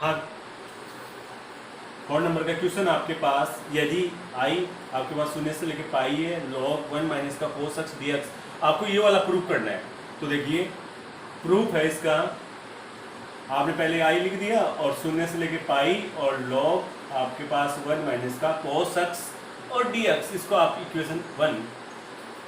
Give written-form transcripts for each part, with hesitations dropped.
हाँ, 4 नंबर का क्वेश्चन आपके पास, यदि आई आपके पास शून्य से लेके पाई है, log 1 माइनस का cos x dx, आपको ये वाला प्रूफ करना है। तो देखिए प्रूफ है इसका, आपने पहले आई लिख दिया और शून्य से लेके पाई और log आपके पास 1 माइनस का cos x और dx, इसको आप इक्वेशन 1,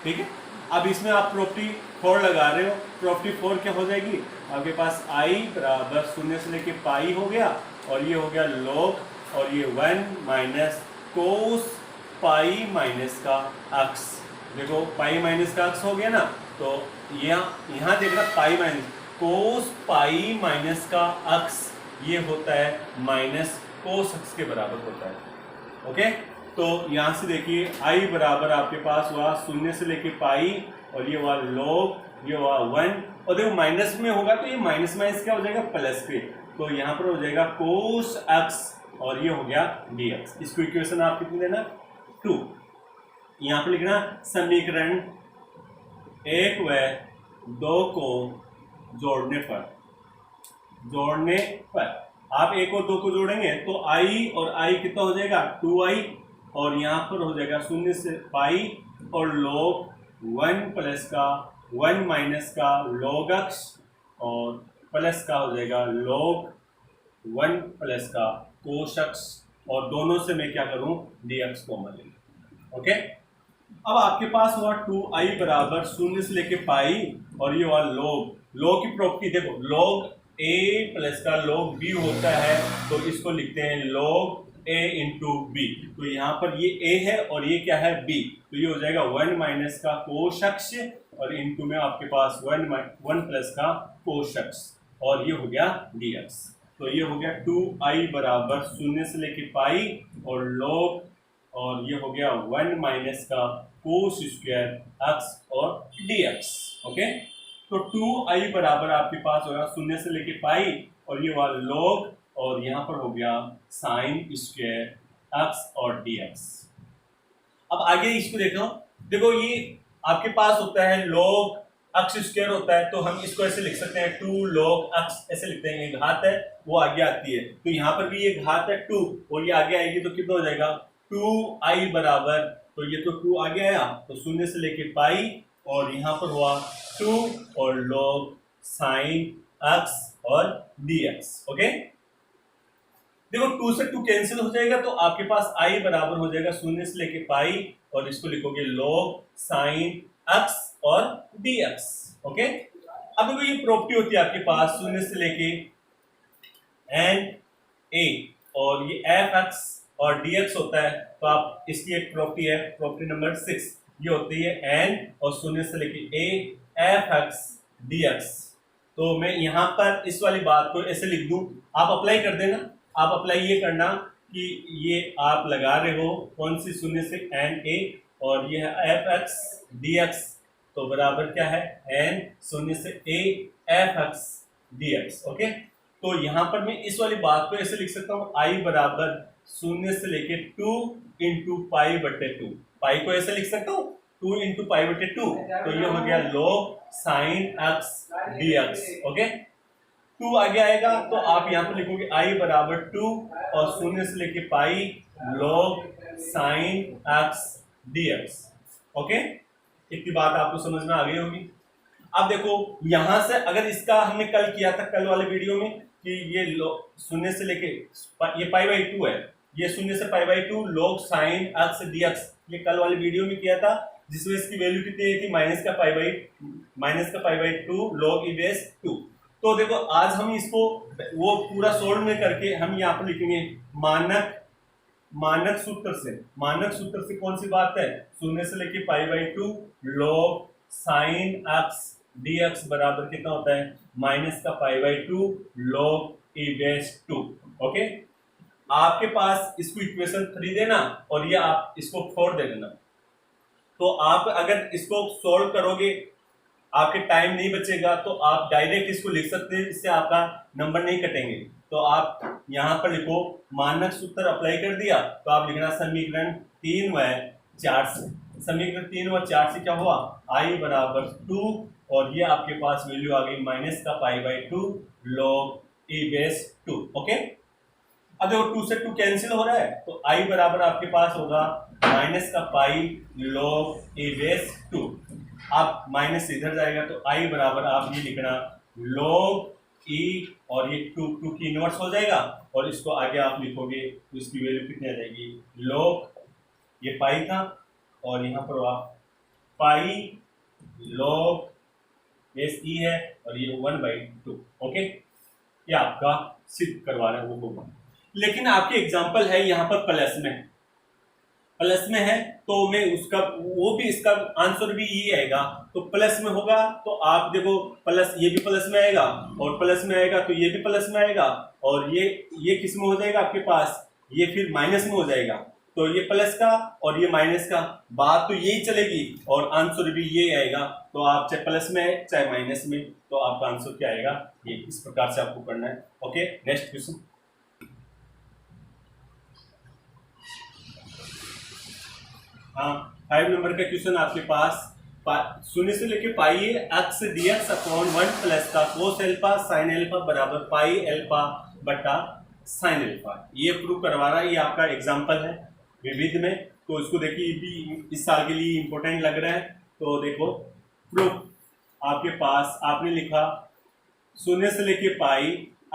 ठीक है। अब इसमें आप प्रॉपर्टी 4 लगा रहे हो, प्रॉपर्टी 4 क्या हो जाएगी, आपके पास आई बराबर शून्य से लेके पाई हो गया और ये हो गया log और ये 1 माइनस कोस पाई माइनस का x। देखो पाई माइनस का x हो गया ना, तो यहाँ देखना pi minus cos pi minus का x, ये होता है माइनस कोस x के बराबर होता है। ओके, तो यहाँ से देखिए i बराबर आपके पास हुआ शून्य से लेके पाई और ये हुआ log, ये हुआ 1, और देखो माइनस में होगा तो ये माइनस माइनस क्या हो जाएगा प्लस पे, तो यहाँ पर हो जाएगा कोस x और ये हो गया dx। इसको इक्वेशन आप कितनी देना 2। यहाँ पर लिखना समीकरण 1 व 2 को जोड़ने पर आप 1 और 2 को जोड़ेंगे तो i और i कितना हो जाएगा 2i, और यहाँ पर हो जाएगा शून्य से पाई और log 1 प्लस का 1 माइनस का log x और प्लस का हो जाएगा log 1 प्लस का cos x, और दोनों से मैं क्या करूं dx कॉमन ले लूं। ओके, अब आपके पास हुआ 2i बराबर शून्य से लेके पाई और ये हुआ log की प्रॉपर्टी देखो, log a प्लस का log b होता है, तो इसको लिखते हैं log a इंटू बी। तो यहाँ पर ये a है और ये क्या है b, तो ये हो जाएगा 1 माइनस का cos x और इंटू में आपके पास 1 प्लस का cos x और ये हो गया dx। तो ये हो गया 2i बराबर शून्य से लेके पाई और log और ये हो गया 1 माइनस का cos स्क्वायर x और dx। ओके, तो 2i बराबर आपके पास होगा शून्य से लेके पाई और ये हुआ log और यहाँ पर हो गया साइन स्क्वायर x और dx। अब आगे इसको देखो ये आपके पास होता है log x स्क्वायर होता है, तो हम इसको ऐसे लिख सकते हैं 2 log x, ऐसे लिखते हैं, ये घात है वो आगे आती है, तो यहाँ पर भी ये घात है 2 और ये आगे आएगी तो कितना हो जाएगा 2i बराबर, तो ये तो 2 आगे आया तो शून्य से लेके पाई और यहाँ पर हुआ 2 और log साइन x और dx। ओके, देखो 2 से 2 कैंसिल हो जाएगा तो आपके पास i बराबर हो जाएगा शून्य से लेके पाई और इसको लिखोगे log साइन x और dx। ओके, अब देखो ये प्रॉपर्टी होती है आपके पास शून्य से लेके n a और ये fx और dx होता है, तो आप इसकी एक प्रॉपर्टी है प्रॉपर्टी नंबर 6, ये होती है n और शून्य से लेके a fx dx। तो मैं यहाँ पर इस वाली बात को ऐसे लिख दूं, आप अप्लाई कर देना। आप अप्लाई ये करना कि ये आप लगा रहे हो कौन सी शून्य से n a और ये है fx dx, तो बराबर क्या है n शून्य से a fx dx। ओके, तो यहाँ पर मैं इस वाली बात को ऐसे लिख सकता हूँ i बराबर शून्य से लेके 2 इंटू पाई बटे 2, पाई को ऐसे लिख सकता हूँ 2 इंटू पाई बटे 2, तो ये हो गया log sine x dx। Okay, 2 आगे आएगा तो आप यहाँ पर लिखोगे i बराबर 2 और शून्य से लेके pi log sine x dx। Okay, इतनी बात आपको समझ में आ गई होगी। अब देखो यहां से अगर इसका हमने कल किया था, कल वाले वीडियो में, कि ये शून्य से लेके ये पाई बाई 2 है, ये शून्य से pi by 2 log sine x dx, ये कल वाले वीडियो में किया था, जिसमें इसकी वैल्यू कितनी थी माइनस का pi by 2 log e base 2। तो देखो आज हम इसको वो पूरा सोल्व में करके हम यहाँ पर लिखेंगे मानक सूत्र से कौन सी बात है, शून्य से लेके pi by 2 log sine x dx बराबर कितना होता है माइनस का pi by 2 log e base 2। Okay, आपके पास इसको इक्वेशन 3 देना और ये आप इसको 4 दे देना, तो आप अगर इसको सोल्व करोगे आपके टाइम नहीं बचेगा, तो आप डायरेक्ट इसको लिख सकते हैं, इससे आपका नंबर नहीं कटेंगे। तो आप यहाँ पर लिखो मानक सूत्र अप्लाई कर दिया, तो आप लिखना समीकरण 3 व 4 से, समीकरण 3 व 4 से क्या हुआ i बराबर 2 और ये आपके पास वैल्यू आ गई माइनस का pi by 2 log e base 2। Okay, अब देखो 2 से 2 कैंसिल हो रहा है, तो आई बराबर आपके पास होगा माइनस का पाई log ए बेस 2। अब माइनस इधर जाएगा तो आई बराबर आप ये लिखना log ई, और ये 2 की इनवर्स हो जाएगा, और इसको आगे आप लिखोगे तो इसकी वैल्यू कितनी आ जाएगी log, ये पाई था और यहाँ पर आप पाई log बेस ई है और ये 1/2। ओके, ये आपका सिद्ध करवा रहा है वो होगा। लेकिन आपके एग्जांपल है यहाँ पर प्लस में है, तो मैं उसका वो भी इसका आंसर भी ये आएगा, तो प्लस में होगा तो आप देखो प्लस, ये भी प्लस में आएगा और प्लस में आएगा तो ये भी प्लस में आएगा, और ये किस में हो जाएगा आपके पास, ये फिर माइनस में हो जाएगा। तो ये प्लस का और ये माइनस का, बात तो यही चलेगी और आंसर भी ये आएगा। तो आप चाहे प्लस में है चाहे माइनस में, तो आपका आंसर क्या आएगा, ये इस प्रकार से आपको करना है। Okay, next question. हाँ, 5 नंबर का क्वेश्चन आपके पास, शून्य से लेके pi x d x upon 1 plus का कोस एल्फा साइन एल्फा बराबर पाई एल्फा बटा साइन एल्फा, ये प्रूव करवा रहा है। ये आपका एग्जांपल है विविध में, तो इसको देखिए भी इस साल के लिए इंपॉर्टेंट लग रहा है। तो देखो प्रूफ आपके पास, आपने लिखा शून्य से लेके pi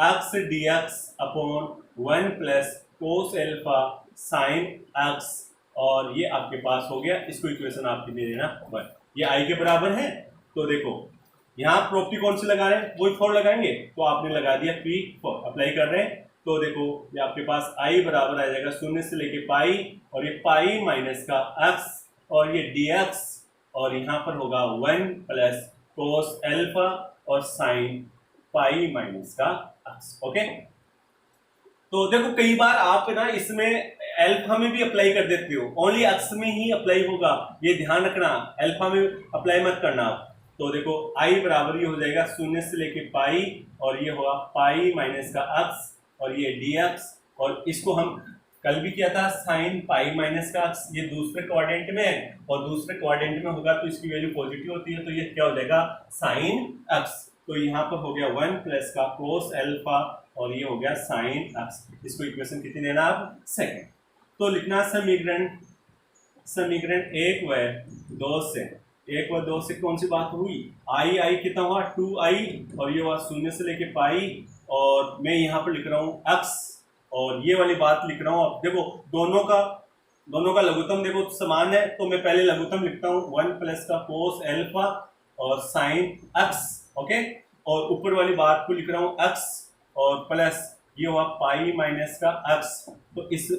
x d x upon 1 plus cos alpha sine x, और ये आपके पास हो गया। इसको इक्वेशन आपकी दे देना 1, ये आई के बराबर है। तो देखो यहाँ प्रॉपर्टी कौन सी लगा रहे हैं, वही 4 लगाएंगे, तो आपने लगा दिया P4 अप्लाई कर रहे हैं। तो देखो ये आपके पास आई बराबर आ जाएगा शून्य से लेके पाई, और ये पाई माइनस का x, और ये dx, और यहाँ पर होगा 1 प्लस कोस एल्फा और साइन पाई माइनस का x। ओके, तो देखो कई बार आप ना इसमें एल्फा में भी अप्लाई कर देते हो, ओनली एक्स में ही अप्लाई होगा, ये ध्यान रखना, एल्फा में अप्लाई मत करना आप। तो देखो आई बराबर ये हो जाएगा शून्य से लेके पाई, और ये होगा पाई माइनस का एक्स, और ये dx, और इसको हम कल भी किया था साइन पाई माइनस का एक्स, ये दूसरे क्वाड्रेंट में है, और दूसरे क्वाड्रेंट में होगा तो इसकी वैल्यू पॉजिटिव होती है, तो ये क्या हो जाएगा साइन एक्स। तो यहाँ पर हो गया 1 प्लस का कोस एल्फा, और ये हो गया साइन एक्स। इसको इक्वेशन कितनी देना आप, सेकंड। तो लिखना समीकरण 1 व 2 से, 1 व 2 से कौन सी बात हुई, आई कितना हुआ 2i, और ये हुआ शून्य से लेके पाई, और मैं यहाँ पर लिख रहा हूँ x, और ये वाली बात लिख रहा हूँ। अब देखो दोनों का लघुत्तम देखो समान है, तो मैं पहले लघुत्तम लिखता हूँ 1 प्लस का कोस एल्फा और साइन x। ओके, और ऊपर वाली बात को लिख रहा हूँ x, और प्लस ये हुआ पाई माइनस का x। तो इस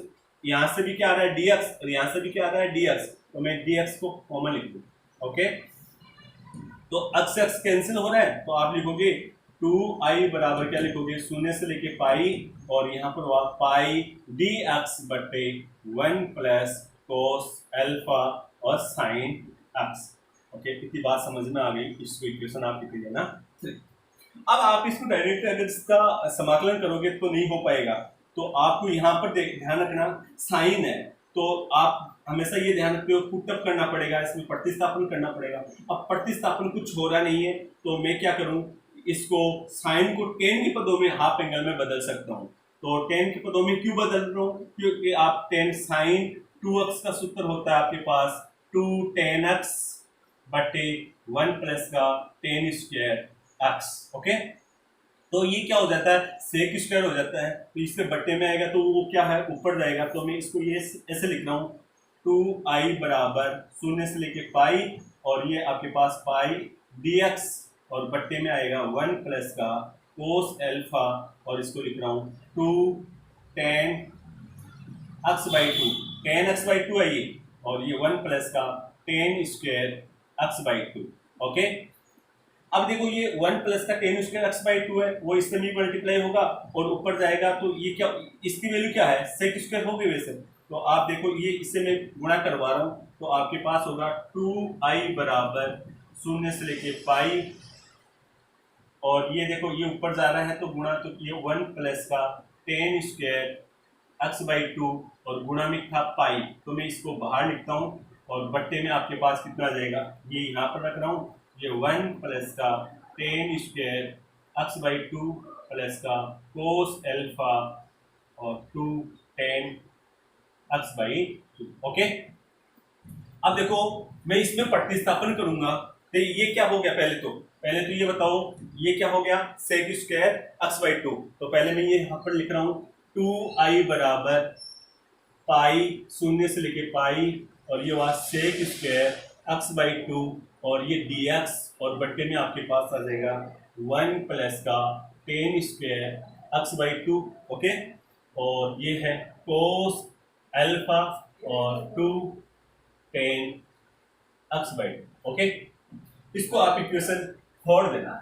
यहाँ से भी क्या आ रहा है dx, और यहाँ से भी क्या आ रहा है dx, तो मैं dx को कॉमन लिख दूँ। ओके, तो x x कैंसिल हो रहा है, तो आप लिखोगे 2i बराबर क्या लिखोगे, शून्य से लेके पाई, और यहाँ पर हुआ पाई dx बटे 1 प्लस कोस एल्फा और साइन x। ओके, इतनी बात समझ में आ गई। इसको इक्वेशन आप लिख देना। अब आप इसको डायरेक्ट अगर इसका समाकलन करोगे तो नहीं हो पाएगा, तो आपको यहाँ पर ध्यान रखना साइन है, तो आप हमेशा ये ध्यान रखते हो पुटअप करना पड़ेगा, इसमें प्रतिस्थापन करना पड़ेगा। अब प्रतिस्थापन कुछ हो रहा नहीं है, तो मैं क्या करूँ, इसको साइन को टेन के पदों में हाफ एंगल में बदल सकता हूँ। तो टेन के पदों में क्यों बदल रहा हूँ, क्योंकि आप टेन साइन 2x का सूत्र होता है आपके पास 2 10x बटे 1 प्लस का टेन स्क्वायर x। ओके, तो ये क्या हो जाता है सेक स्क्वायर हो जाता है, तो इसके बट्टे में आएगा तो वो क्या है ऊपर जाएगा। तो मैं इसको ये ऐसे लिख रहा हूँ 2i बराबर शून्य से लेके पाई, और ये आपके पास पाई dx, और बट्टे में आएगा 1 प्लस का कोस एल्फा, और इसको लिख रहा हूँ 2 10x/2, 10x/2 है ये, और ये 1 प्लस का 10 स्क्वायर x/2। ओके, अब देखो ये 1 प्लस का 10 स्क्वायर x/2 है, वो इससे भी मल्टीप्लाई होगा और ऊपर जाएगा, तो ये क्या, इसकी वैल्यू क्या है सेक स्क्वायर होगी वैसे। तो आप देखो ये इससे मैं गुणा करवा रहा हूँ, तो आपके पास होगा 2i बराबर शून्य से लेके पाई, और ये देखो ये ऊपर जा रहा है तो गुणा, तो ये 1 प्लस का 10 स्क्वायर x/2, और गुणा में था पाई, तो मैं इसको बाहर लिखता हूँ, और बट्टे में आपके पास कितना जाएगा, ये यहाँ पर रख रहा हूँ, ये 1 प्लस का 10 स्क्वायर x/2 प्लस का कोस एल्फा, और 2 tan x बाई 2। ओके, अब देखो मैं इसमें प्रतिस्थापन करूंगा तो ये क्या हो गया, पहले तो ये बताओ ये क्या हो गया, सेक स्क्वायर x बाई 2। तो पहले मैं ये यहाँ पर लिख रहा हूँ 2i बराबर पाई, शून्य से लेके पाई, और ये हुआ सेक स्क्वायर x बाई 2, और ये dx, और बट्टे में आपके पास आ जाएगा 1 प्लस का ten square x by 2। Okay, और ये है कोस अल्फा और 2 टेन x बाई 2। ओके, इसको आप इक्वेशन छोड़ देना।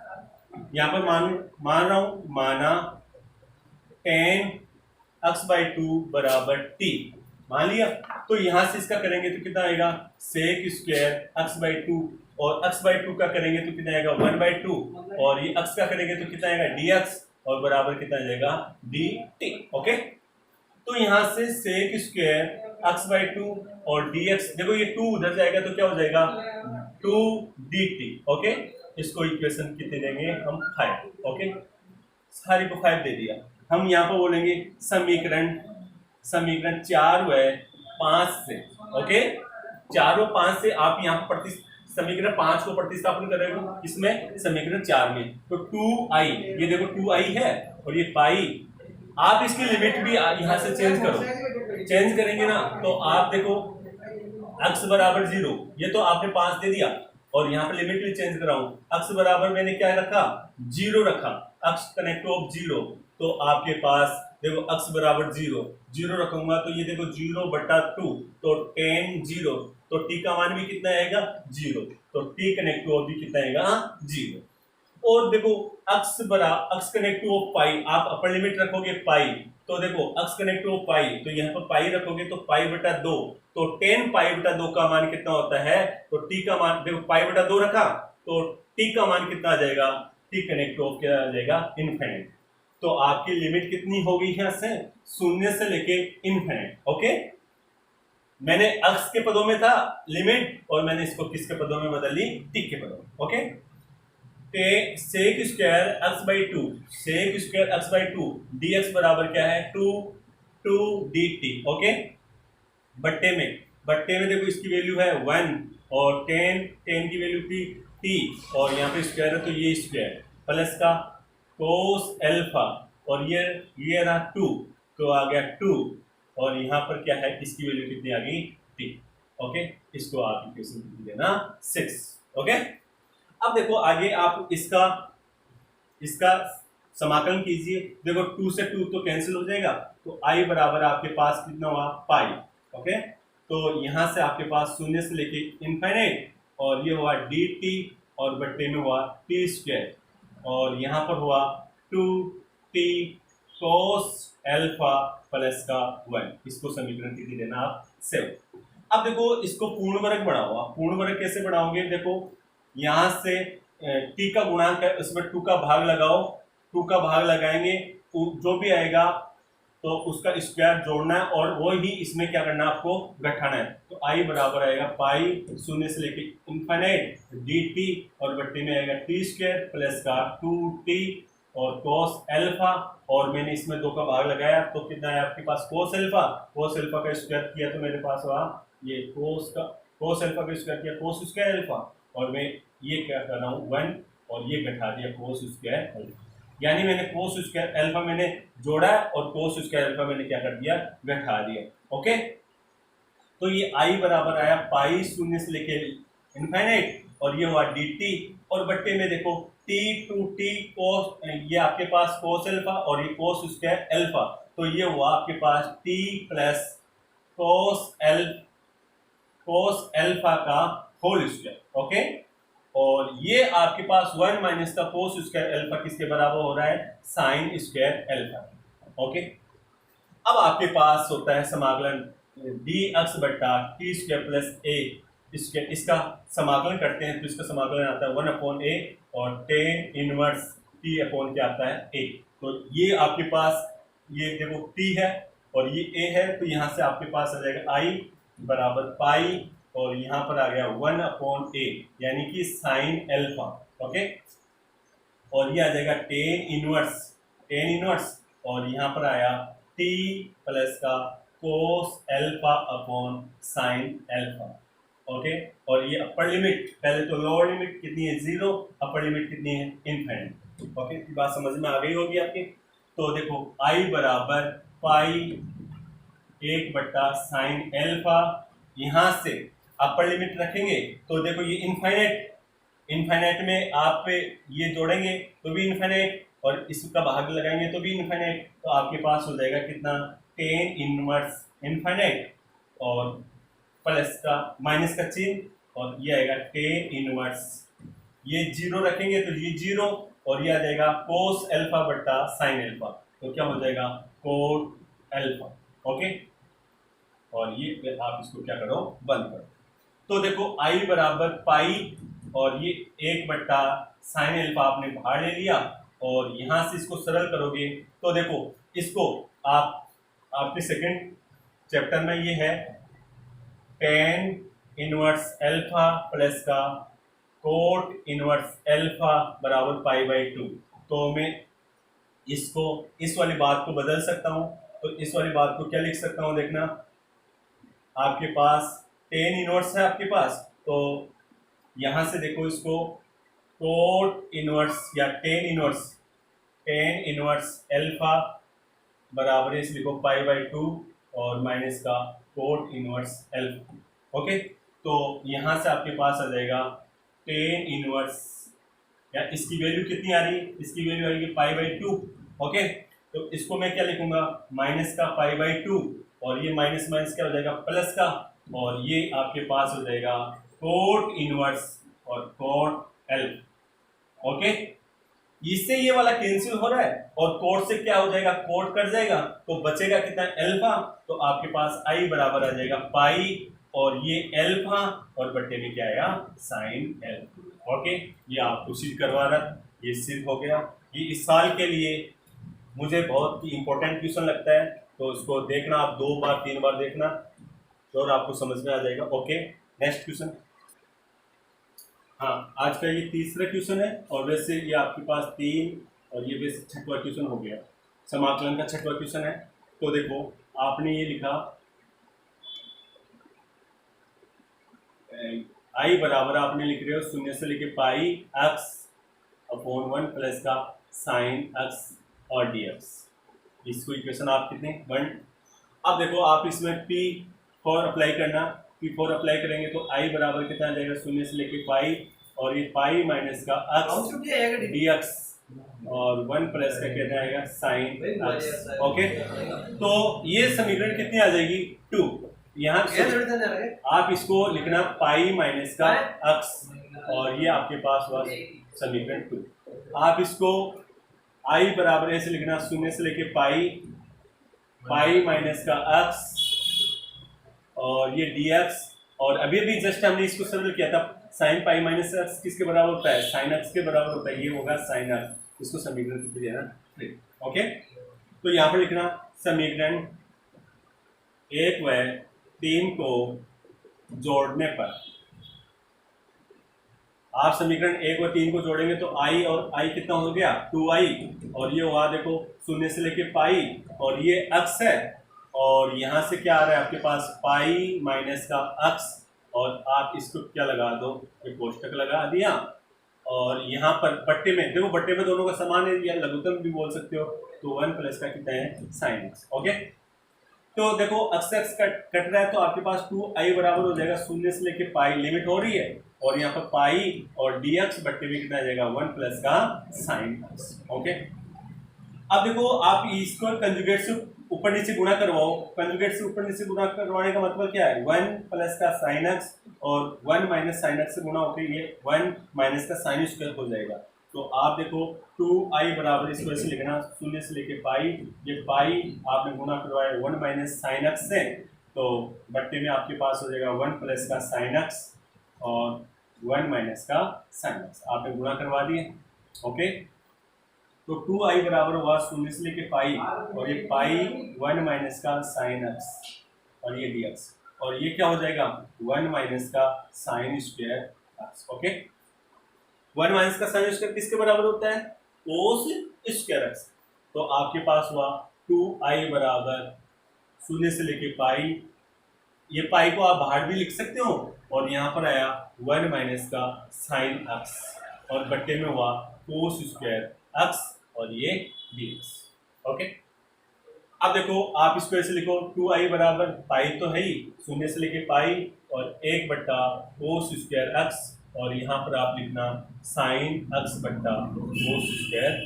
यहाँ पर मान रहा हूं, माना टेन x बाई 2 बराबर t मान लिया। तो यहां से इसका करेंगे तो कितना आएगा, सेक स्क्वायर x बाई 2, और x बाई 2 का करेंगे तो कितना आएगा 1 बाई 2, और ये x का करेंगे तो कितना आएगा dx, और बराबर कितना आ जाएगा dt। ओके, तो यहां से सेक स्क्वायर x बाई 2 और dx, देखो ये 2 उधर जाएगा तो क्या हो जाएगा 2 dt। ओके, इसको इक्वेशन कितने देंगे हम 5। ओके, सारी को 5 दे दिया। हम यहाँ पर बोलेंगे समीकरण 4 व 5 से। ओके, 4 व 5 से आप यहाँ पर समीकरण 5 को प्रतिस्थापन करेंगे इसमें समीकरण 4 में, तो 2i, ये देखो 2i है, और ये पाई, आप इसकी लिमिट भी यहाँ से चेंज करो, चेंज करेंगे ना तो आप देखो x बराबर 0, ये तो आपने 5 दे दिया, और यहाँ पे लिमिट भी चेंज कराऊं, x बराबर मैंने क्या रखा 0 रखा, x कनेक्ट ऑफ 0, तो आपके पास देखो x बराबर 0 रखूंगा तो ये देखो 0/2, तो tan 0, तो t का मान भी कितना आएगा 0, तो t कनेक्ट ऑफ भी कितना आएगा 0। और देखो x कनेक्ट ऑफ पाई, आप अपर लिमिट रखोगे पाई, तो देखो x कनेक्ट ऑफ पाई, तो यहाँ पर पाई रखोगे तो पाई/2, तो tan पाई/2 का मान कितना होता है, तो t का मान देखो पाई/2 रखा, तो t का मान कितना आ जाएगा, t कनेक्ट ऑफ क्या आ जाएगा इनफिनिट। तो आपकी लिमिट कितनी होगी यहाँ से, 0 से लेके इनफिनिट। ओके, मैंने x के पदों में था लिमिट, और मैंने इसको किसके पदों में बदल ली, t के पदों में। Okay, sec square x by 2, sec square x by 2 dx बराबर क्या है 2 dt। ओके, बट्टे में देखो इसकी वैल्यू है 1, और टेन की वैल्यू थी t, और यहाँ पे स्क्वायर है तो ये स्क्वायर प्लस का कोस अल्फा, और ये रहा 2, तो आ गया 2, और यहाँ पर क्या है इसकी वैल्यू कितनी आ गई t। ओके, इसको आप इक्वेशन कितनी देना 6। ओके, अब देखो आगे आप इसका समाकलन कीजिए, देखो 2 से 2 तो कैंसिल हो जाएगा, तो i बराबर आपके पास कितना हुआ पाई। ओके, तो यहाँ से आपके पास 0 से लेके इनफिनिट, और ये हुआ dt, और बट्टे में हुआ t स्क्वायर, और यहाँ पर हुआ 2t cos अल्फा प्लस का 1। इसको समीकरण कितनी देना आप 7। अब देखो इसको पूर्ण वर्ग बढ़ाओ, आप पूर्ण वर्ग कैसे बढ़ाओगे, देखो यहाँ से t का गुणांक है उसमें 2 का भाग लगाओ, 2 का भाग लगाएंगे जो भी आएगा तो उसका स्क्वायर जोड़ना है, और वो ही इसमें क्या करना है आपको घटाना है। तो i बराबर आएगा पाई 0 से लेके इनफिनिट dt, और बट्टे में आएगा t स्क्वायर प्लस का 2t और cos अल्फा, और मैंने इसमें 2 का भाग लगाया तो कितना है आपके पास cos अल्फा का स्क्वायर किया तो मेरे पास हुआ ये cos अल्फा का स्क्वायर किया cos स्क्वायर अल्फा, और मैं ये क्या कर रहा हूँ 1, और ये घटा दिया cos स्क्वायर अल्फा, यानी मैंने cos स्क्वायर अल्फा मैंने जोड़ा और cos स्क्वायर अल्फा मैंने क्या कर दिया घटा दिया। ओके, तो ये i बराबर आया पाई 0 से लेके इनफिनिट, और ये हुआ dt, और बट्टे में देखो t टू t cos, ये आपके पास cos अल्फा और ये cos स्क्वायर अल्फा, तो ये हुआ आपके पास t प्लस cos अल्फा का होल स्क्वायर। ओके, और ये आपके पास 1 माइनस का cos स्क्वायर अल्फा किसके बराबर हो रहा है साइन स्क्वायर अल्फा। ओके, अब आपके पास होता है समाकलन dx बट्टा टी स्क्वायर प्लस a, इसका समाकलन करते हैं तो इसका समाकलन आता है 1/a, और tan इनवर्स t अपॉन क्या आता है a। तो ये आपके पास ये देखो t है और ये a है, तो यहाँ से आपके पास आ जाएगा i बराबर पाई, और यहाँ पर आ गया 1/a यानी कि साइन अल्फा। ओके, और ये आ जाएगा tan इनवर्स, और यहाँ पर आया टी प्लस का cos alpha upon sine alpha. Okay, और ये अपर लिमिट, पहले तो लोअर लिमिट कितनी है 0, अपर लिमिट कितनी है इनफाइनाइट। ओके, ये बात समझ में आ गई होगी आपकी। तो देखो आई बराबर पाई 1/साइन एल्फा, यहाँ से अपर लिमिट रखेंगे तो देखो ये इनफाइनाइट, इनफाइनाइट में आप ये जोड़ेंगे तो भी इनफाइनाइट और इसका भाग लगाएंगे तो भी इनफाइनाइट, तो आपके पास हो जाएगा कितना टेन इनवर्स इनफाइनाइट और प्लस का माइनस का चिन्ह और ये आएगा टेन इनवर्स, ये 0 रखेंगे तो ये 0 और ये आ जाएगा कोस एल्फा बट्टा साइन एल्फा, तो क्या हो जाएगा कोट एल्फा। ओके, और ये आप इसको क्या करो बंद करो। तो देखो आई बराबर पाई और ये 1/साइन एल्फा आपने बाहर ले लिया और यहां से इसको सरल करोगे तो देखो इसको आप आपके सेकंड चैप्टर में ये है टेन इनवर्स एल्फा प्लस का कोट इनवर्स एल्फा बराबर पाई/2। तो मैं इसको इस वाली बात को बदल सकता हूं, तो इस वाली बात को क्या लिख सकता हूं, देखना आपके पास टेन इनवर्स है आपके पास, तो यहां से देखो इसको कोट इनवर्स या टेन इनवर्स एल्फा बराबर है, लिखो पाई/2 और माइनस का कोट इनवर्स एल्फा। ओके, तो यहां से आपके पास आ जाएगा टेन इनवर्स, या इसकी वैल्यू कितनी आ रही है, इसकी वैल्यू आएगी पाई/2। ओके, तो इसको मैं क्या लिखूंगा माइनस का पाई/2 और ये माइनस माइनस क्या हो जाएगा प्लस का, और ये आपके पास हो जाएगा कोट इनवर्स और कोट एल्फा। ओके, इससे ये वाला कैंसिल हो रहा है और कोट से क्या हो जाएगा कोट कट जाएगा, तो बचेगा कितना एल्फा, तो आपके पास आई बराबर आ जाएगा पाई और ये एल्फा और बट्टे में क्या आएगा साइन एल्फा। ओके, ये आपको सिद्ध करवा रहा, ये सिद्ध हो गया। ये इस साल के लिए मुझे बहुत ही इंपॉर्टेंट क्वेश्चन लगता है, तो इसको देखना आप 2 बार 3 बार देखना और आपको समझ में आ जाएगा। Okay, next question. हाँ, आज का ये तीसरा क्वेश्चन है और वैसे ये आपके पास 3 और ये वैसे छठवां क्वेश्चन हो गया, समाकलन का छठवां क्वेश्चन है। तो देखो आपने ये लिखा आई बराबर आपने लिख रहे हो 0 से लेके पाई x अपॉन 1 प्लस का साइन x और dx, इसको इक्वेशन आप कितने 1। अब देखो आप इसमें P4 अप्लाई करना, P4 अप्लाई करेंगे तो I बराबर कितना आ जाएगा 0 से लेके पाई और ये पाई माइनस का x dx और 1 प्लस का कितना आएगा साइन x। ओके, तो ये समीकरण कितनी आ जाएगी 2। यहाँ आप इसको लिखना पाई माइनस का x और ये आपके पास हुआ समीकरण 2। आप इसको I बराबर ऐसे लिखना 0 से लेके पाई माइनस का x और ये dx, और अभी भी जस्ट हमने इसको सरल किया था, साइन पाई माइनस x किसके बराबर होता है साइन x के बराबर होता है, ये होगा साइन x, इसको समीकरण कितने देना 3। ओके, तो यहाँ पर लिखना समीकरण 1 व 3 को जोड़ने पर, आप समीकरण 1 व 3 को जोड़ेंगे तो i और i कितना हो गया 2i और ये हुआ देखो 0 से लेके पाई और ये x है और यहाँ से क्या आ रहा है आपके पास पाई माइनस का x और आप इसको क्या लगा दो ये कोष्टक लगा दिया और यहाँ पर बट्टे में देखो, बट्टे में दोनों का समान है या लघुत्तम भी बोल सकते हो, तो 1 प्लस का कितना है साइन x। ओके, तो देखो x कट रहा है तो आपके पास 2i बराबर हो जाएगा 0 से लेके पाई, लिमिट हो रही है और यहाँ पर पाई और dx बट्टे में कितना आ जाएगा 1 प्लस का साइन x। ओके, अब देखो आप इसको कंजुगेट से ऊपर नीचे गुणा करवाओ, कंजुगेट से ऊपर नीचे गुणा करवाने का मतलब क्या है 1 प्लस का साइन x और 1 माइनस साइन x से गुणा होकर ये 1 माइनस का साइन स्क्वायर हो जाएगा। तो आप देखो 2i बराबर इसको ऐसे लिखना 0 से लेके पाई, ये पाई आपने गुणा करवाया 1 माइनस साइन x से, तो बट्टे में आपके पास हो जाएगा 1 प्लस का साइन x और 1 माइनस का साइन x, आपने गुणा करवा दिए। ओके, तो 2i बराबर हुआ 0 से लेके पाई और ये पाई 1 माइनस का साइन x और ये dx और ये क्या हो जाएगा 1 माइनस का sine square x। Okay, 1 minus का साइन स्क्वायर किसके बराबर होता है कोस स्क्वायर x, तो आपके पास हुआ 2i बराबर शून्य से लेके पाई, ये पाई को आप बाहर भी लिख सकते हो, और यहाँ पर आया 1 माइनस का साइन x, और बट्टे में हुआ कोस स्क्वायर x, और ये dx। ओके, अब देखो आप इसको ऐसे लिखो 2i बराबर पाई तो है ही, शून्य से लेके पाई और 1 बट्टा कोस स्क्वायर x, और यहाँ पर आप लिखना साइन x बट्टा कोस स्क्वायर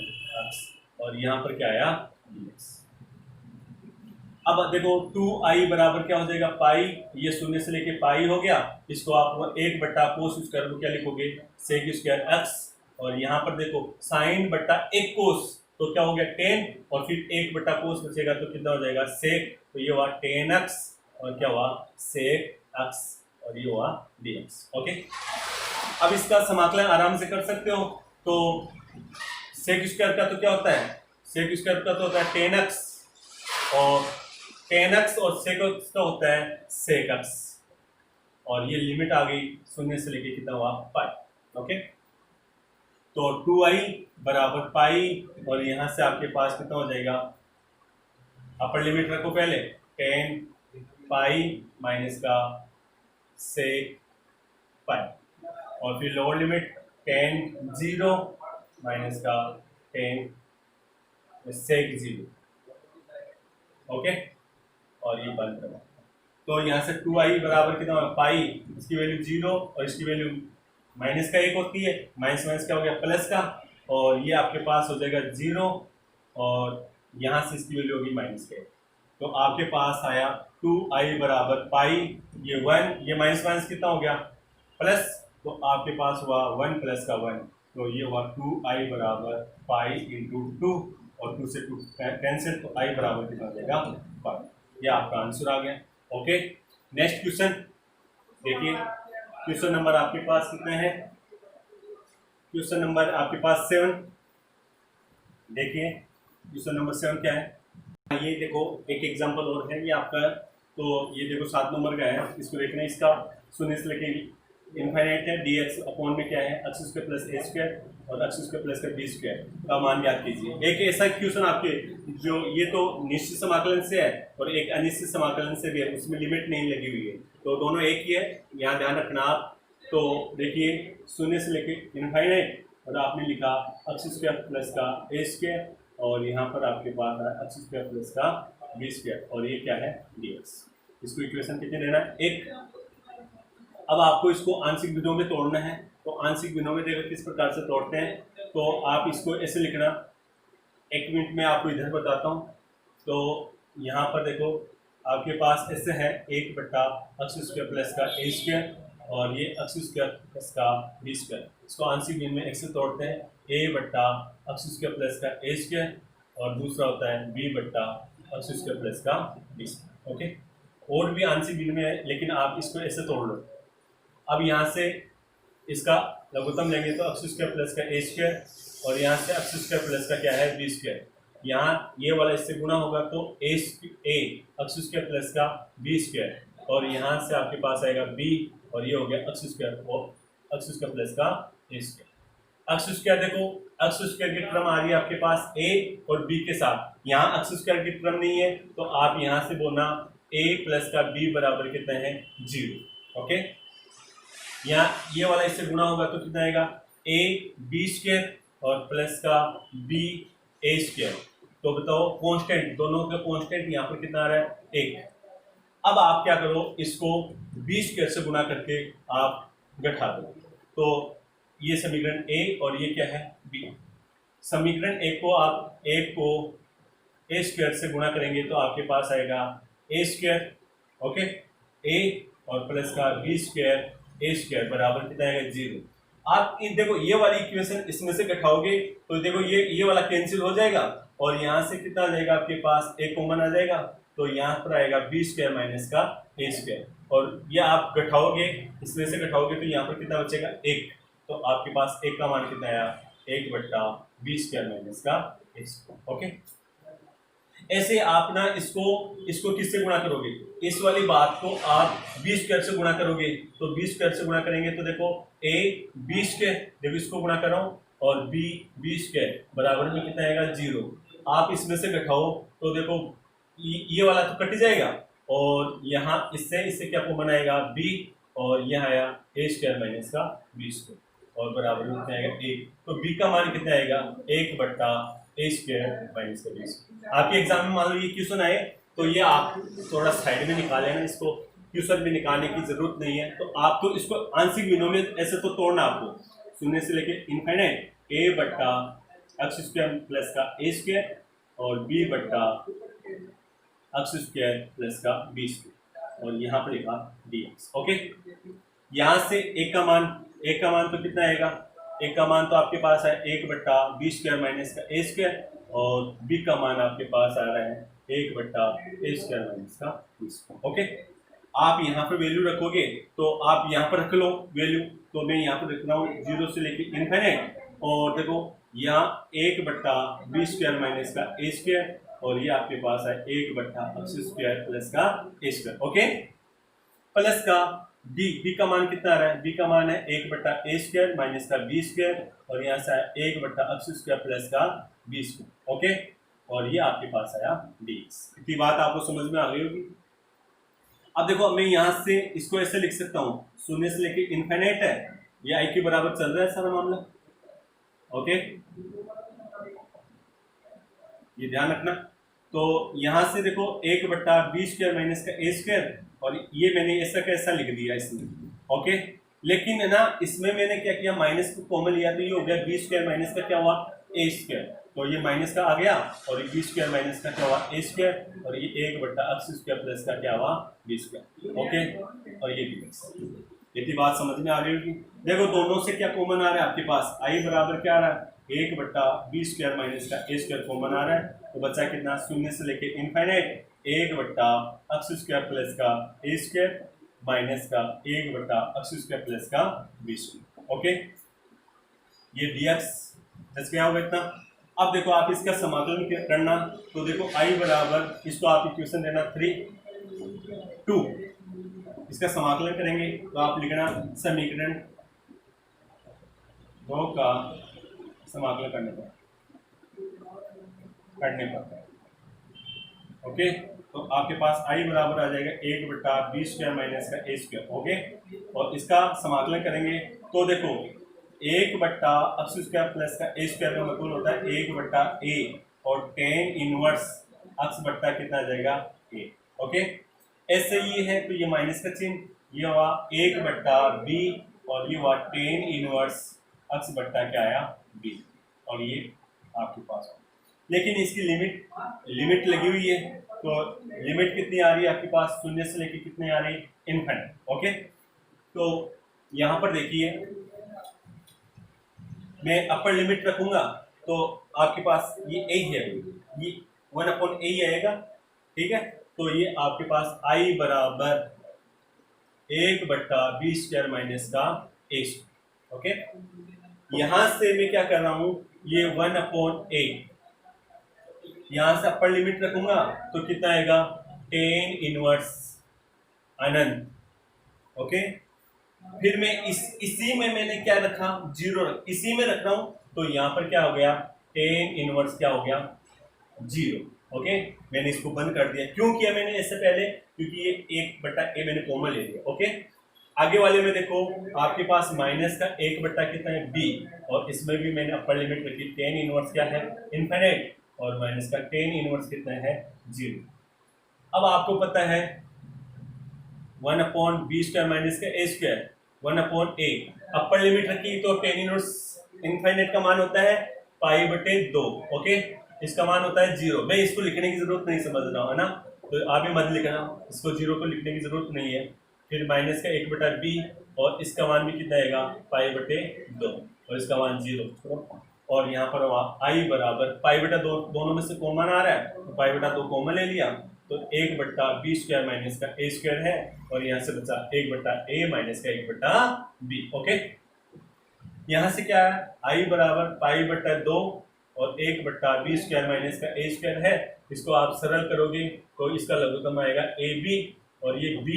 x, और यहाँ पर क्या आया dx। अब देखो 2i बराबर क्या हो जाएगा पाई, ये शून्य से लेके पाई हो गया, इसको आप 1 बट्टा कोस स्क्वायर को क्या लिखोगे सेक स्क्वायर x, और यहाँ पर देखो साइन बट्टा 1 कोस तो क्या हो गया 10, और फिर 1 बट्टा कोस बचेगा तो कितना हो जाएगा सेक, तो ये हुआ 10x, और क्या हुआ सेक x, और ये हुआ dx। ओके, अब इसका समाकलन आराम से कर सकते हो, तो सेक स्क्वायर का तो क्या होता है, सेक स्क्वायर का तो होता है 10x, और 10x और सेक x का होता है सेक x, और ये लिमिट आ गई शून्य से लेके कितना हुआ पाई। ओके, तो 2i बराबर पाई, और यहाँ से आपके पास कितना हो जाएगा, अपर लिमिट रखो पहले 10 पाई माइनस का सेक पाई, और फिर लोअर लिमिट 10 0 माइनस का 10 सेक 0। ओके, और ये बंद करो, तो यहाँ से 2i बराबर कितना होगा पाई, इसकी वैल्यू 0 और इसकी वैल्यू माइनस का 1 होती है, माइनस माइनस क्या हो गया प्लस का, और ये आपके पास हो जाएगा 0, और यहाँ से इसकी वैल्यू होगी माइनस का 1, तो आपके पास आया 2i बराबर पाई, ये 1, ये माइनस माइनस कितना हो गया प्लस, तो आपके पास हुआ 1 प्लस का 1, तो ये हुआ 2i बराबर पाई इंटू 2, और 2 से 2 कैंसिल, तो i बराबर कितना हो जाएगा पाई, ये आपका आंसर आ गया। ओके, नेक्स्ट क्वेश्चन देखिए, क्वेश्चन नंबर आपके पास कितने हैं, क्वेश्चन नंबर आपके पास 7। देखिए क्वेश्चन नंबर 7 क्या है, ये देखो एक एग्जांपल और है ये आपका, तो ये देखो 7 नंबर का है, इसको देखना है, इसका शून्य से लेके इनफाइनाइट है, dx अपॉन में क्या है x square plus a square और x स्क्वायर प्लस का b स्क्वायर का मान ज्ञात कीजिए। एक ऐसा क्वेश्चन आपके जो ये तो निश्चित समाकलन से है और एक अनिश्चित समाकलन से भी है, उसमें लिमिट नहीं लगी हुई है, तो दोनों एक ही है, यहाँ ध्यान रखना आप। तो देखिए शून्य से लेके इनफाइनाइट, और आपने लिखा x स्क्वायर प्लस का a स्क्वायर, और यहाँ पर आपके पास है x स्क्वायर प्लस का b स्क्वायर, और ये क्या है dx। इसको इक्वेशन कितने लेना है, एक। अब आपको इसको आंशिक भिन्नों में तोड़ना है, तो आंशिक भिन्नों में देखो किस प्रकार से तोड़ते हैं, तो आप इसको ऐसे लिखना, 1 मिनट में आपको इधर बताता हूँ। तो यहाँ पर देखो आपके पास ऐसे है 1 बट्टा x स्क्वायर प्लस का a स्क्वायर, और ये x स्क्वायर प्लस का b स्क्वायर, इसको आंशिक भिन्न में 1 से तोड़ते हैं, a बट्टा x स्क्वायर प्लस का a स्क्वायर, और दूसरा होता है b बट्टा x स्क्वायर प्लस का b स्क्वायर। ओके, और भी आंशिक भिन्न में है, लेकिन आप इसको ऐसे तोड़ लो। अब यहाँ से इसका लघुत्तम लेंगे तो x स्क्वायर प्लस का a स्क्वायर, और यहाँ से x स्क्वायर प्लस का क्या है b स्क्वायर, यहाँ ये वाला इससे गुना होगा तो a x स्क्वायर प्लस का b स्क्वायर, और यहाँ से आपके पास आएगा b, और ये हो गया x स्क्वायर और x स्क्वायर प्लस का a स्क्वायर। x स्क्वायर देखो x स्क्वायर की टर्म आ रही है आपके पास a और b के साथ, यहाँ x स्क्वायर की टर्म नहीं है, तो आप यहाँ से बोलना a प्लस का b बराबर कितना है 0। ओके, यहाँ ये वाला इससे गुना होगा तो कितना आएगा a b स्क्वायर और प्लस का b a स्क्वायर, तो बताओ कांस्टेंट, दोनों का कांस्टेंट यहाँ पर कितना आ रहा है 1। अब आप क्या करो, इसको b स्क्वायर से गुना करके आप घटा दो, तो ये समीकरण a और ये क्या है b। समीकरण a को आप a स्क्वायर से गुना करेंगे तो आपके पास आएगा a स्क्वायर, ओके, a और प्लस का b स्क्वायर a स्क्वायर बराबर कितना आएगा 0। आप देखो ये वाली इक्वेशन इसमें से घटाओगे तो देखो ये वाला कैंसिल हो जाएगा, और यहाँ से कितना आ जाएगा आपके पास a कॉमन आ जाएगा, तो यहाँ पर आएगा b स्क्वायर माइनस का a स्क्वायर, और ये आप घटाओगे, इसमें से घटाओगे तो यहाँ पर कितना बचेगा 1, तो आपके पास 1 का मान कितना आया 1 बट्टा b स्क्वायर माइनस का a स्क्वायर। ओके, ऐसे आप ना इसको किससे गुणा करोगे, इस वाली बात को आप b स्क्वायर से गुणा करोगे, तो b स्क्वायर से गुणा करेंगे तो देखो a b स्क्वायर, देखो इसको गुणा करो और b स्क्वायर बराबर में कितना आएगा 0, आप इसमें से घटाओ तो देखो ये वाला तो कट जाएगा, और यहाँ इससे क्या कॉमन आएगा b, और यह आया a स्क्वायर माइनस का b स्क्वायर, और बराबर में कितना आएगा 1। तो b का मान कितना आएगा 1 बट्टा a स्क्वायर माइनस का b स्क्वायर। आपके एग्जाम में मान लो ये क्वेश्चन आए तो ये आप थोड़ा साइड में निकाल लेना, इसको क्वेश्चन भी निकालने की जरूरत नहीं है। तो आपको इसको आंशिक बिनोमियल ऐसे तो तोड़ना, आपको शून्य से लेके इनफाइनाइट a बट्टा x स्क्वायर प्लस का a स्क्वायर और b बट्टा x स्क्वायर प्लस का b स्क्वायर, और यहाँ पर लिखा dx। ओके, यहाँ से एक का मान तो कितना आएगा, एक का मान तो आपके पास है 1 बट्टा b स्क्वायर माइनस का a स्क्वायर, और b का मान आपके पास आ रहा है 1 बट्टा a स्क्वायर माइनस का b स्क्वायर। ओके, आप यहाँ पर वैल्यू रखोगे तो आप यहाँ पर रख लो वैल्यू, तो मैं यहाँ पर रख रहा हूँ 0 से लेके इनफाइनाइट, और देखो यहाँ 1 बट्टा b स्क्वायर माइनस का a स्क्वायर, और ये आपके पास है 1 बट्टा x स्क्वायर प्लस का a स्क्वायर। ओके, प्लस का b का मान कितना आ रहा है, b का मान है 1 बट्टा a स्क्वायर माइनस का b स्क्वायर, और यहाँ से आया 1 बट्टा x स्क्वायर प्लस का b स्क्वायर। ओके, और ये आपके पास आया dx। इतनी बात आपको समझ में आ गई होगी। अब देखो मैं यहाँ से इसको ऐसे लिख सकता हूँ, शून्य से लेके इनफाइनाइट है, ये i के बराबर चल रहा है सारा मामला। ओके, ये ध्यान रखना। तो यहाँ से देखो 1 बट्टा b स्क्वायर माइनस का a स्क्वायर, और ये मैंने ऐसा कैसा लिख दिया इसमें। ओके, लेकिन है ना इसमें मैंने क्या किया, माइनस को कॉमन लिया, तो ये हो गया b स्क्वायर माइनस का क्या हुआ a स्क्वायर, तो ये माइनस का आ गया, और ये b स्क्वायर माइनस का क्या हुआ a स्क्वायर, और ये 1 बट्टा x स्क्वायर प्लस का क्या हुआ b स्क्वायर। ओके, और ये dx। इतनी बात समझ में आ गई होगी। देखो दोनों से क्या कॉमन आ रहा है आपके पास, i बराबर क्या आ रहा है 1 बट्टा b स्क्वायर माइनस का a स्क्वायर कॉमन आ रहा है, तो बचा कितना, शून्य से लेके इनफाइनाइट 1 बट्टा x स्क्वायर प्लस का a स्क्वायर माइनस का 1 बट्टा x स्क्वायर प्लस का b स्क्वायर। ओके, ये dx जैसे क्या होगा इतना। अब देखो आप इसका समाकलन करना, तो देखो i बराबर, इसको आप इक्वेशन देना 3 2, इसका समाकलन करेंगे तो आप लिखना समीकरण 2 का समाकलन करने पर। ओके, तो आपके पास i बराबर आ जाएगा 1 बट्टा b स्क्वायर माइनस का a स्क्वायर। ओके, और इसका समाकलन करेंगे तो देखो 1 बट्टा x स्क्वायर प्लस का a स्क्वायर का मतलब होता है 1 बट्टा a, और tan इनवर्स x बट्टा कितना आ जाएगा a। ओके, ऐसे ये है तो ये माइनस का चिन्ह, ये हुआ 1 बट्टा b, और ये हुआ tan इनवर्स x बट्टा क्या आया b, और ये आपके पास। लेकिन इसकी लिमिट लगी हुई है, तो लिमिट कितनी आ रही है आपके पास, शून्य से लेके कितनी आ रही है इनफाइनाइट। ओके, तो यहाँ पर देखिए मैं अपर लिमिट रखूंगा तो आपके पास ये a है, ये 1/a ही आएगा। ठीक है, तो ये आपके पास i बराबर 1 बट्टा b स्क्वायर माइनस का a स्क्वायर। ओके, यहां से मैं क्या कर रहा हूं, ये 1/a, यहां से अपर लिमिट रखूंगा तो कितना आएगा tan इनवर्स अनंत। ओके, फिर मैं इसी में मैंने क्या रखा, 0 इसी में रख रहा हूं, तो यहाँ पर क्या हो गया tan इनवर्स क्या हो गया 0। ओके, मैंने इसको बंद कर दिया। क्यों किया मैंने इससे पहले, क्योंकि ये 1/a मैंने कॉमन ले लिया। ओके, आगे वाले में देखो आपके पास माइनस का 1 बट्टा कितना है b, और इसमें भी मैंने अपर लिमिट रखी tan इनवर्स क्या है इनफाइनाइट, और माइनस का tan इनवर्स कितना है 0। अब आपको पता है 1/b स्क्वायर माइनस का a square 1/a, upper limit रखी तो tan इनवर्स इनफाइनाइट का मान होता है π/2। ओके, इसका मान होता है 0। मैं इसको लिखने की जरूरत नहीं समझ रहा हूँ, है ना, तो आप भी मत लिखना, इसको 0 को लिखने की जरूरत नहीं है। फिर माइनस का 1/b, और इसका मान भी कितना आएगा π/2, और इसका मान 0, और यहाँ पर i बराबर π/2 दोनों में से कॉमन आ रहा है, तो π/2 कॉमन ले लिया, तो 1/b स्क्वायर माइनस का a स्क्वायर है, और यहाँ से बचा 1/a माइनस का 1/b। ओके, यहाँ से क्या है i बराबर π/2 और 1/b स्क्वायर माइनस का a स्क्वायर है। इसको आप सरल करोगे तो इसका लघुत्तम आएगा ab, और ये b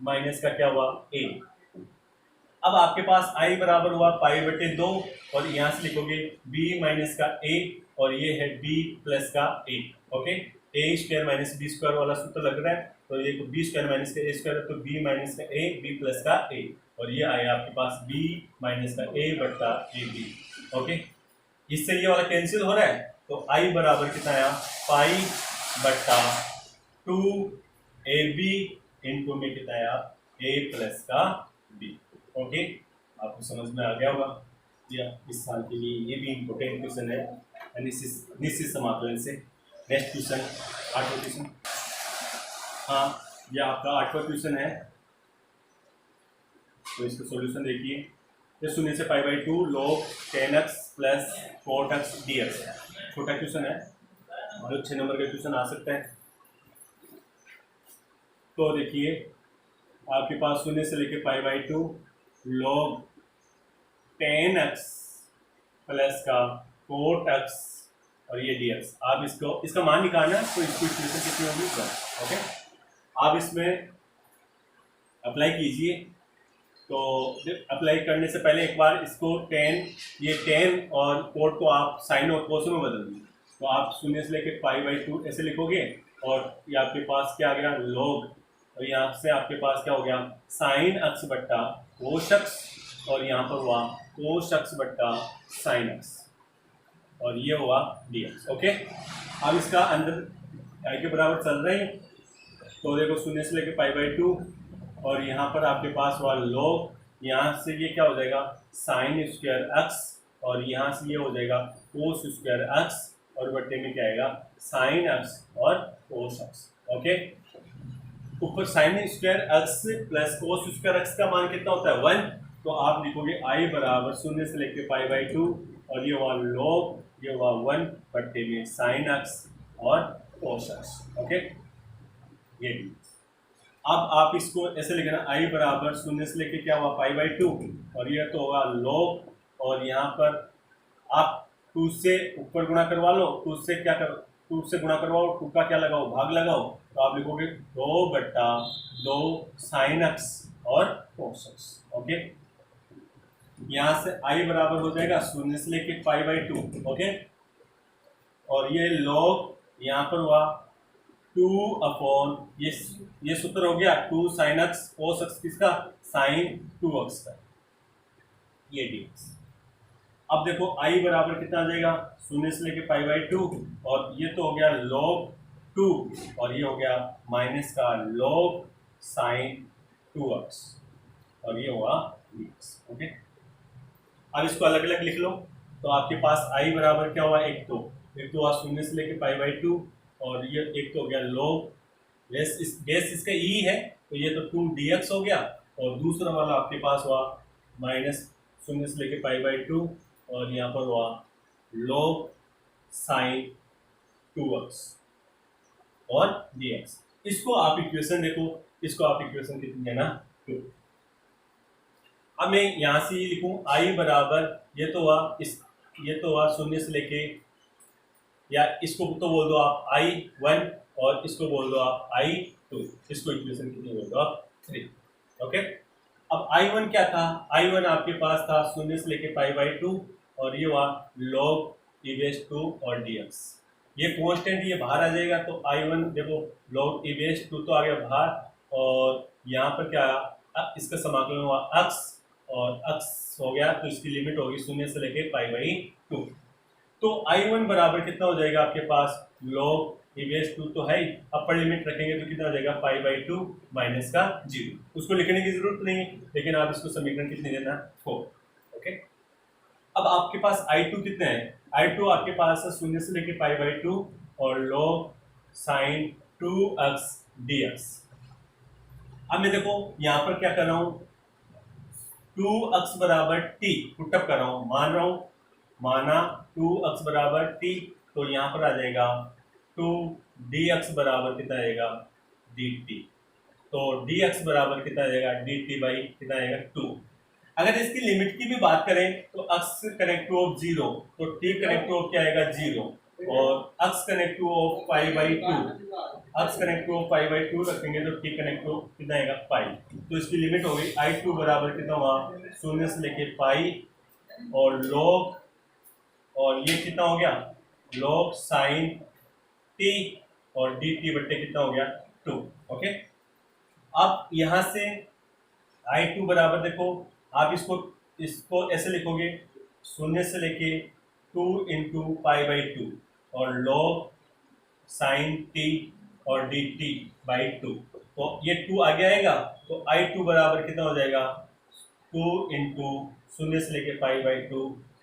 माइनस का क्या हुआ a। अब आपके पास आई बराबर हुआ पाई बटे 2 और यहाँ से लिखोगे b माइनस का a और ये है b प्लस का a। Okay, a square minus B square वाला सूत्र लग रहा है, तो ये b स्क्वायर माइनस का a स्क्वायर, तो b माइनस का a b प्लस का a और ये आया आपके पास b माइनस का a बटा a b। ओके, इससे ये वाला कैंसिल हो रहा है, तो i बराबर कितना आया पाई बटा 2ab इंटू में कितना आया a प्लस का b। ओके, आपको समझ में आ गया होगा। या इस साल के लिए ये भी इम्पोर्टेंट क्वेश्चन है निश्चित समाकलन से। नेक्स्ट क्वेश्चन 8वां क्वेश्चन। हाँ, ये आपका 8वां क्वेश्चन है, तो इसका सॉल्यूशन देखिए। ये शून्य से pi by 2 log 10x plus 4x dx छोटा क्वेश्चन है और 6 नंबर का क्वेश्चन आ सकता है। तो देखिए आपके पास शून्य से लेके pi by 2 log 10x plus का 4x और ये dx। आप इसका मान निकालना, तो इसकी इक्वेशन कितनी होगी 1। ओके, आप इसमें अप्लाई कीजिए। तो अप्लाई करने से पहले एक बार इसको 10 और 4 को आप साइन और कोस में बदल दीजिए। तो आप शून्य से लेके पाई बाई 2 ऐसे लिखोगे और ये आपके पास क्या आ गया log, और यहाँ से आपके पास क्या हो गया साइन अक्स बट्टा कोस अक्स और यहाँ पर हुआ कोस अक्स बट्टा साइन अक्स और ये हुआ dx। ओके, अब इसका अंदर आई के बराबर चल रहे हैं, तो देखो शून्य से लेके पाई बाई 2 और यहाँ पर आपके पास हुआ log, यहाँ से ये क्या हो जाएगा साइन स्क्वायर एक्स और यहाँ से ये हो जाएगा कोस स्क्वायर एक्स और बट्टे में क्या आएगा साइन एक्स और कोस एक्स। ओके, ऊपर sine square x plus cos square x का मान कितना होता है 1, तो आप लिखोगे आई बराबर शून्य से लेके पाई बाई 2 और ये हुआ log, ये हुआ 1 बट्टे में साइन एक्स और कोस एक्स। ओके, ये अब आप इसको ऐसे लिखना आई बराबर शून्य से लेके क्या हुआ पाई बाई 2 और ये तो होगा log और यहाँ पर आप 2 से ऊपर गुणा करवा लो, 2 से क्या कर 2 से गुणा करवाओ, 2 का क्या लगाओ भाग लगाओ, तो आप लिखोगे 2 बट्टा 2 साइन एक्स और कोस एक्स। ओके, यहाँ से आई बराबर हो जाएगा शून्य से लेके पाई बाई 2। ओके, और ये log यहाँ पर हुआ 2 अपॉन ये सूत्र हो गया 2 साइन एक्स कोस एक्स किसका साइन 2x का, ये dx। अब देखो i बराबर कितना आ जाएगा शून्य से लेके पाई बाई 2 और ये तो हो गया log 2 और ये हो गया माइनस का log साइन 2x और ये हुआ dx। ओके, अब इसको अलग अलग लिख लो, तो आपके पास i बराबर क्या हुआ एक तो हुआ शून्य से लेके पाई बाई 2 और ये एक तो हो गया log बेस इसका e है, तो ये तो 2 dx हो गया और दूसरा वाला आपके पास हुआ माइनस शून्य से लेके पाई बाई 2 और यहाँ पर हुआ log साइन 2x और dx। इसको आप इक्वेशन देखो, इसको आप इक्वेशन कितनी है ना 2। अब मैं यहाँ से ये लिखूँ i बराबर ये तो हुआ शून्य से लेके, या इसको तो बोल दो आप i1 और इसको बोल दो आप i2, इसको इक्वेशन कितनी बोल दो आप 3। ओके, अब i1 क्या था, i1 आपके पास था शून्य से लेके पाई बाई 2 और ये हुआ log e बेस 2 और dx। ये कांस्टेंट ये बाहर आ जाएगा, तो i1 देखो log e बेस 2 तो आ गया बाहर और यहाँ पर क्या आया, अब इसका समाकलन हुआ x और x हो गया, तो इसकी लिमिट होगी शून्य से लेके पाई बाई 2। तो i1 बराबर कितना हो जाएगा आपके पास log e बेस 2 तो है ही, अपर लिमिट रखेंगे तो कितना हो जाएगा पाई बाई 2 माइनस का 0। उसको लिखने की जरूरत नहीं है, लेकिन आप इसको समीकरण कितने देना 4। ओके, अब आपके पास i2 कितने हैं, i2 आपके पास है शून्य से लेके पाई बाई 2 और log साइन 2x dx। अब मैं देखो यहाँ पर क्या कर रहा हूँ 2x बराबर t पुटअप कर रहा हूँ, मान रहा हूँ, माना 2x बराबर t, तो यहाँ पर आ जाएगा 2 dx बराबर कितना आएगा dt, तो dx बराबर कितना आ जाएगा dt बाई कितना आएगा 2। अगर इसकी लिमिट की भी बात करें तो x कनेक्ट टू ऑफ 0, तो t कनेक्ट टू ऑफ क्या आएगा 0, और अक्स connective of pi by two, अक्स connective of pi by two रखेंगे तो टी कनेक्टिव कितना आएगा पाई। तो इसकी लिमिट हो गई आई टू बराबर कितना हुआ, शून्य से लेके पाई और लॉग, और ये कितना हो गया लॉग साइन टी और डी टी बट्टे कितना हो गया 2। ओके, अब यहां से आई टू बराबर देखो आप इसको ऐसे लिखोगे, शून्य से लेके 2 इंटू पाई बाई टू और लॉग साइन टी और डी टी बाई 2। तो ये 2 आगे आएगा तो आई टू बराबर कितना हो जाएगा 2 इंटू शून्य से लेके पाई बाई टू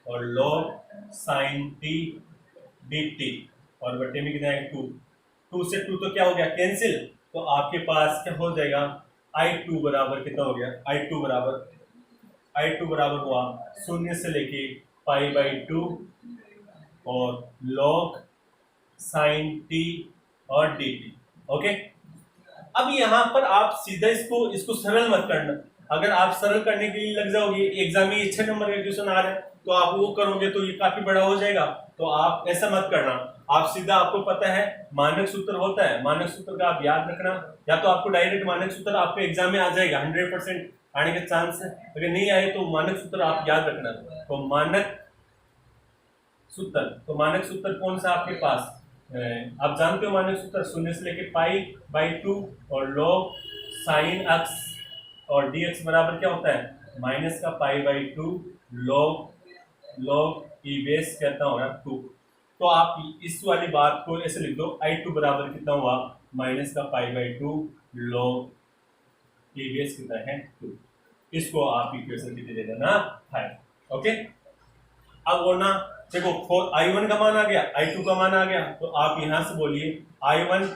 और log sign T D T और बट्टे में कितना है 2। 2 से 2 तो क्या हो गया कैंसिल, तो आपके पास क्या हो जाएगा आई टू बराबर कितना हो गया, आई टू बराबर हुआ शून्य से लेके पाई बाई टू और लॉग साइन टी और डी टी। ओके, अब यहाँ पर आप सीधा इसको सरल मत करना। अगर आप सरल करने के लिए लग जाओगे, एग्जाम में 6 नंबर का क्वेश्चन आ रहा है तो आप वो करोगे तो ये काफी बड़ा हो जाएगा, तो आप ऐसा मत करना। आप सीधा, आपको पता है मानक सूत्र होता है, मानक सूत्र का आप याद रखना, या तो आपको डायरेक्ट मानक सूत्र आपको एग्जाम में आ जाएगा, 100% आने के चांस है। अगर नहीं आए तो मानक सूत्र आप याद रखना। तो मानक सूत्र कौन सा आपके पास, आप जानते हो मानक सूत्र, शून्य से लेके पाई बाई टू और लॉग साइन एक्स और डी एक्स बराबर क्या होता है माइनस का pi by to log E base कहता होगा 2। तो आप इस वाली बात को ऐसे लिख दो, आई टू बराबर कितना हुआ माइनस का pi by to log E base कितना है 2। इसको आप इक्वेशन कितने दे देना 5। ओके, अब वो ना देखो I1 का मान आ गया, I2 का मान आ गया, तो आप यहां से बोलिए I1,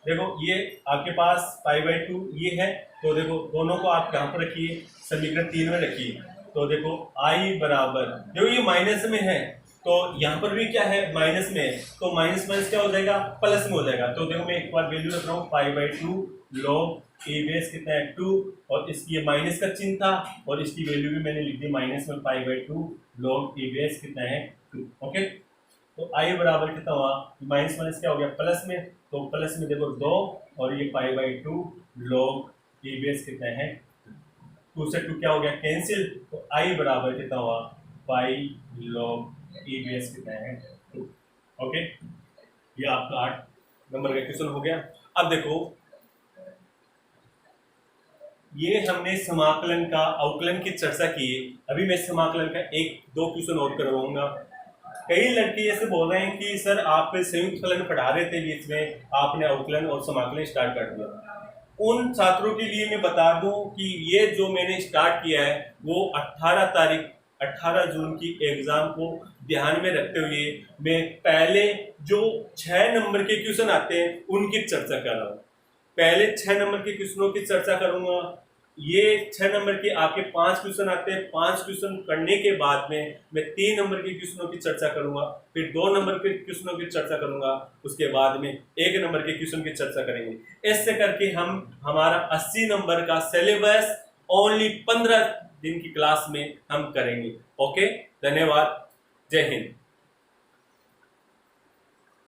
देखो ये आपके पास पाई बाई टू ये है, तो देखो दोनों को आप कहां पर रखिए, समीकरण 3 में रखिए। तो देखो I बराबर, देखो ये माइनस में है तो यहाँ पर भी क्या है माइनस में है, तो माइनस माइनस क्या हो जाएगा प्लस में हो जाएगा। तो देखो मैं एक बार वैल्यू रख रहा हूँ पाई by to log A base कितना है 2, और इसकी ये माइनस का चिन्ह था और इसकी वैल्यू भी मैंने लिख दी माइनस में पाई by to log A base कितना है 2। ओके, तो आई बराबर कितना हुआ, माइनस माइनस क्या हो गया प्लस में, तो प्लस में देखो 2 और ये पाई by to log A base कितना है 2 से 2 क्या हो गया कैंसिल, तो आई बराबर कितना हुआ पाई लॉग ई बेस कितना है 2। ओके, ये आपका 8 नंबर का क्वेश्चन हो गया। अब देखो ये हमने समाकलन का अवकलन की चर्चा की, अभी मैं समाकलन का 1-2 क्वेश्चन और करवाऊंगा। कई लड़के ऐसे बोल रहे हैं कि सर आप संयुक्त फलन पढ़ा रहे थे, बीच में आपने अवकलन और समाकलन स्टार्ट कर दिया। उन छात्रों के लिए मैं बता दूं कि ये जो मैंने स्टार्ट किया है वो 18 जून की एग्जाम को ध्यान में रखते हुए मैं पहले जो 6 नंबर के क्वेश्चन आते हैं उनकी चर्चा कर रहा हूँ। पहले 6 नंबर के क्वेश्चनों की चर्चा करूंगा। ये 6 नंबर के आपके 5 क्वेश्चन आते हैं, 5 क्वेश्चन करने के बाद में मैं 3 नंबर के क्वेश्चनों की चर्चा करूंगा, फिर 2 नंबर के क्वेश्चनों की चर्चा करूंगा, उसके बाद में 1 नंबर के क्वेश्चन की चर्चा करेंगे। ऐसे करके हम हमारा 80 नंबर का सिलेबस ओनली 15 दिन की क्लास में हम करेंगे। ओके, धन्यवाद, जय हिंद।